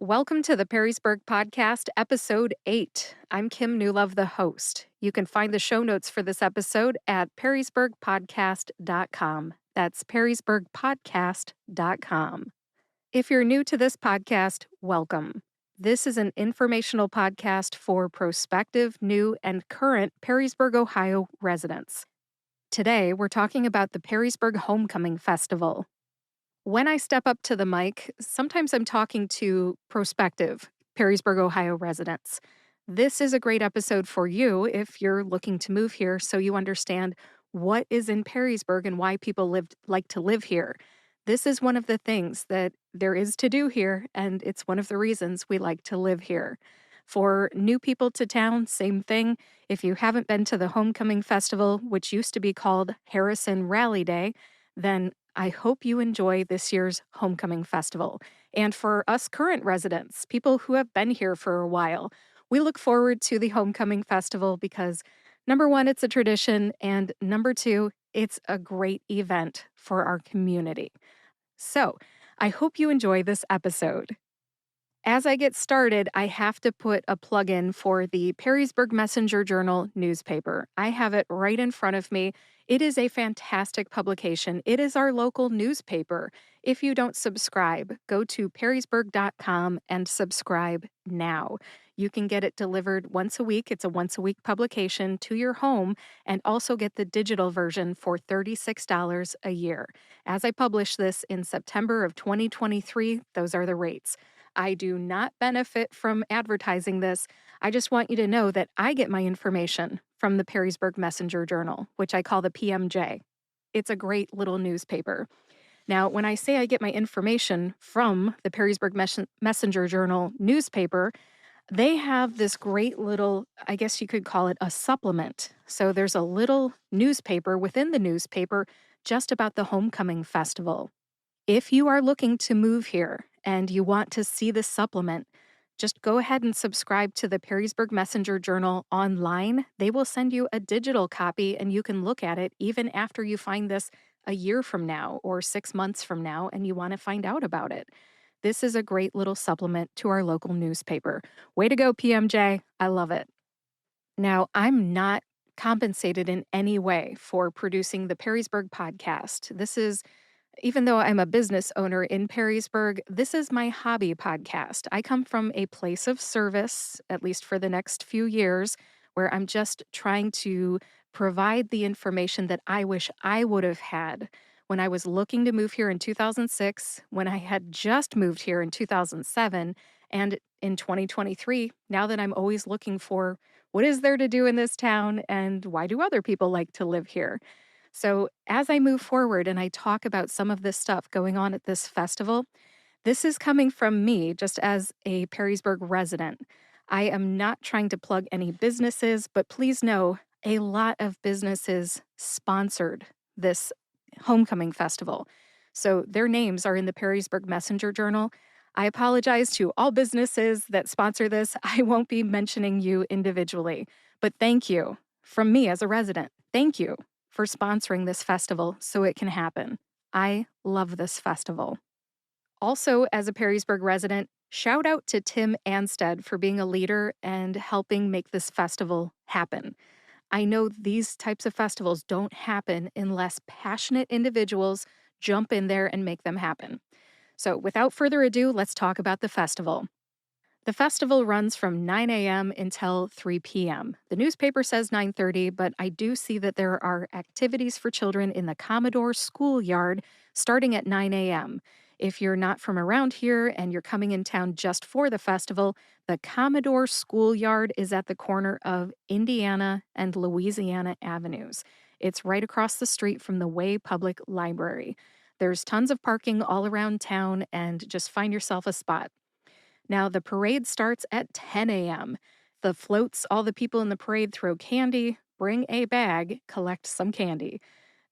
Welcome to the Perrysburg Podcast, Episode 8. I'm Kim Newlove, the host. You can find the show notes for this episode at perrysburgpodcast.com. That's perrysburgpodcast.com. If you're new to this podcast, welcome. This is an informational podcast for prospective, new, and current Perrysburg, Ohio residents. Today, we're talking about the Perrysburg Homecoming Festival. When I step up to the mic, sometimes I'm talking to prospective Perrysburg, Ohio residents. This is a great episode for you if you're looking to move here so you understand what is in Perrysburg and why people like to live here. This is one of the things that there is to do here, and it's one of the reasons we like to live here. For new people to town, same thing. If you haven't been to the Homecoming Festival, which used to be called Harrison Rally Day, then I hope you enjoy this year's Homecoming Festival. And for us current residents, people who have been here for a while, we look forward to the Homecoming Festival because number one, it's a tradition, and number two, it's a great event for our community. So I hope you enjoy this episode. As I get started, I have to put a plug in for the Perrysburg Messenger Journal newspaper. I have it right in front of me. It is a fantastic publication. It is our local newspaper. If you don't subscribe, go to perrysburg.com and subscribe now. You can get it delivered once a week. It's a once a week publication to your home and also get the digital version for $36 a year. As I publish this in September of 2023, those are the rates. I do not benefit from advertising this. I just want you to know that I get my information from the Perrysburg Messenger Journal, which I call the PMJ. It's a great little newspaper. Now, when I say I get my information from the Perrysburg Messenger Journal newspaper, they have this great little, I guess you could call it a supplement. So there's a little newspaper within the newspaper just about the Homecoming Festival. If you are looking to move here and you want to see this supplement, just go ahead and subscribe to the Perrysburg Messenger Journal online. They will send you a digital copy and you can look at it even after you find this a year from now or 6 months from now and you want to find out about it. This is a great little supplement to our local newspaper. Way to go, PMJ. I love it. Now, I'm not compensated in any way for producing the Perrysburg podcast. Even though I'm a business owner in Perrysburg, this is my hobby podcast. I come from a place of service, at least for the next few years, where I'm just trying to provide the information that I wish I would have had when I was looking to move here in 2006, when I had just moved here in 2007, and in 2023, now that I'm always looking for what is there to do in this town and why do other people like to live here? So, as I move forward and I talk about some of this stuff going on at this festival, this is coming from me just as a Perrysburg resident. I am not trying to plug any businesses, but please know a lot of businesses sponsored this homecoming festival. So, their names are in the Perrysburg Messenger Journal. I apologize to all businesses that sponsor this. I won't be mentioning you individually, but thank you from me as a resident. Thank you for sponsoring this festival so it can happen. I love this festival. Also, as a Perrysburg resident, shout out to Tim Anstead for being a leader and helping make this festival happen. I know these types of festivals don't happen unless passionate individuals jump in there and make them happen. So, without further ado, let's talk about the festival. The festival runs from 9 a.m. until 3 p.m. The newspaper says 9:30, but I do see that there are activities for children in the Commodore Schoolyard starting at 9 a.m. If you're not from around here and you're coming in town just for the festival, the Commodore Schoolyard is at the corner of Indiana and Louisiana Avenues. It's right across the street from the Way Public Library. There's tons of parking all around town, and just find yourself a spot. Now, the parade starts at 10 a.m. The floats, all the people in the parade throw candy, bring a bag, collect some candy.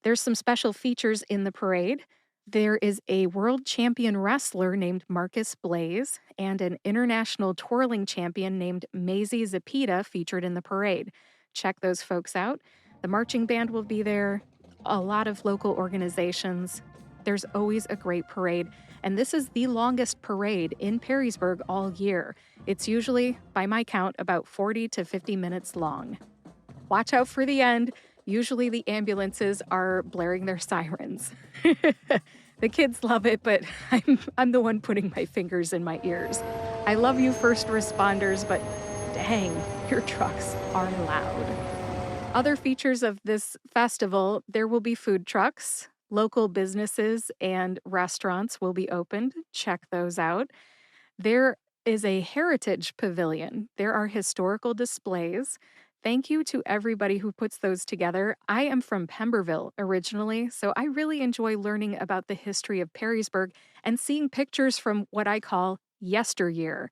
There's some special features in the parade. There is a world champion wrestler named Marcus Blaze and an international twirling champion named Maisie Zapita featured in the parade. Check those folks out. The marching band will be there, a lot of local organizations. There's always a great parade, and this is the longest parade in Perrysburg all year. It's usually, by my count, about 40 to 50 minutes long. Watch out for the end. Usually the ambulances are blaring their sirens. The kids love it, but I'm the one putting my fingers in my ears. I love you first responders, but dang, your trucks are loud. Other features of this festival, there will be food trucks. Local businesses and restaurants will be opened. Check those out. There is a heritage pavilion. There are historical displays. Thank you to everybody who puts those together. I am from Pemberville originally, so I really enjoy learning about the history of Perrysburg and seeing pictures from what I call yesteryear.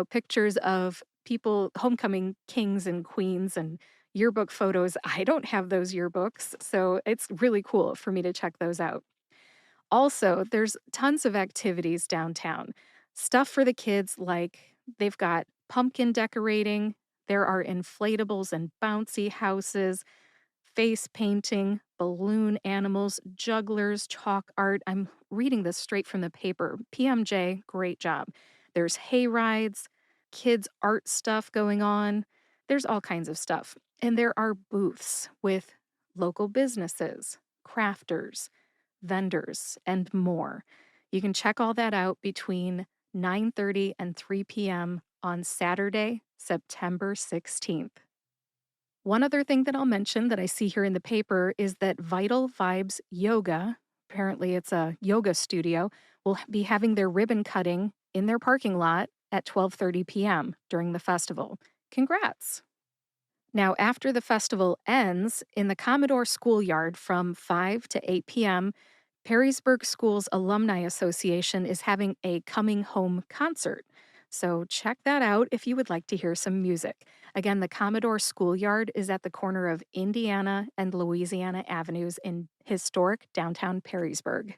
Pictures of people, homecoming kings and queens, and yearbook photos. I don't have those yearbooks, so it's really cool for me to check those out. Also, there's tons of activities downtown. Stuff for the kids, like they've got pumpkin decorating, there are inflatables and bouncy houses, face painting, balloon animals, jugglers, chalk art. I'm reading this straight from the paper. PMJ, great job. There's hay rides, kids' art stuff going on. There's all kinds of stuff. And there are booths with local businesses, crafters, vendors, and more. You can check all that out between 9:30 and 3 p.m. on Saturday, September 16th. One other thing that I'll mention that I see here in the paper is that Vital Vibes Yoga, apparently it's a yoga studio, will be having their ribbon cutting in their parking lot at 12:30 p.m. during the festival. Congrats! Now, after the festival ends, in the Commodore Schoolyard from 5 to 8 p.m., Perrysburg Schools Alumni Association is having a coming home concert. So check that out if you would like to hear some music. Again, the Commodore Schoolyard is at the corner of Indiana and Louisiana Avenues in historic downtown Perrysburg.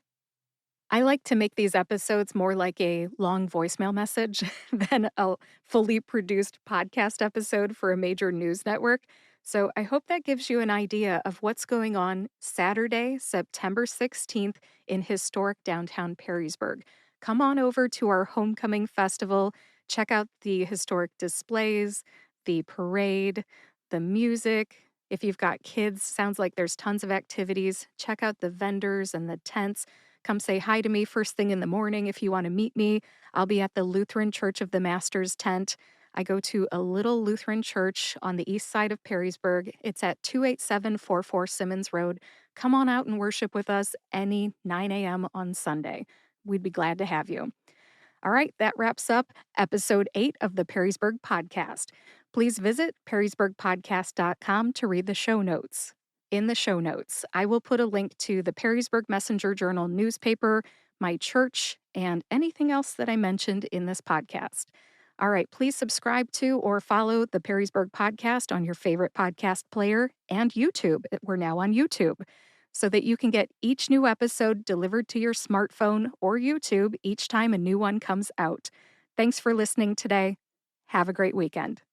I like to make these episodes more like a long voicemail message than a fully produced podcast episode for a major news network. So I hope that gives you an idea of what's going on Saturday, September 16th in historic downtown Perrysburg. Come on over to our homecoming festival, check out the historic displays, the parade, the music. If you've got kids, sounds like there's tons of activities. Check out the vendors and the tents. Come say hi to me first thing in the morning if you want to meet me. I'll be at the Lutheran Church of the Masters tent. I go to a little Lutheran church on the east side of Perrysburg. It's at 28744 Simmons Road. Come on out and worship with us any 9 a.m. on Sunday. We'd be glad to have you. All right, that wraps up episode 8 of the Perrysburg Podcast. Please visit perrysburgpodcast.com to read the show notes. In the show notes, I will put a link to the Perrysburg Messenger Journal newspaper, my church, and anything else that I mentioned in this podcast. All right, please subscribe to or follow the Perrysburg Podcast on your favorite podcast player and YouTube. We're now on YouTube, so that you can get each new episode delivered to your smartphone or YouTube each time a new one comes out. Thanks for listening today. Have a great weekend.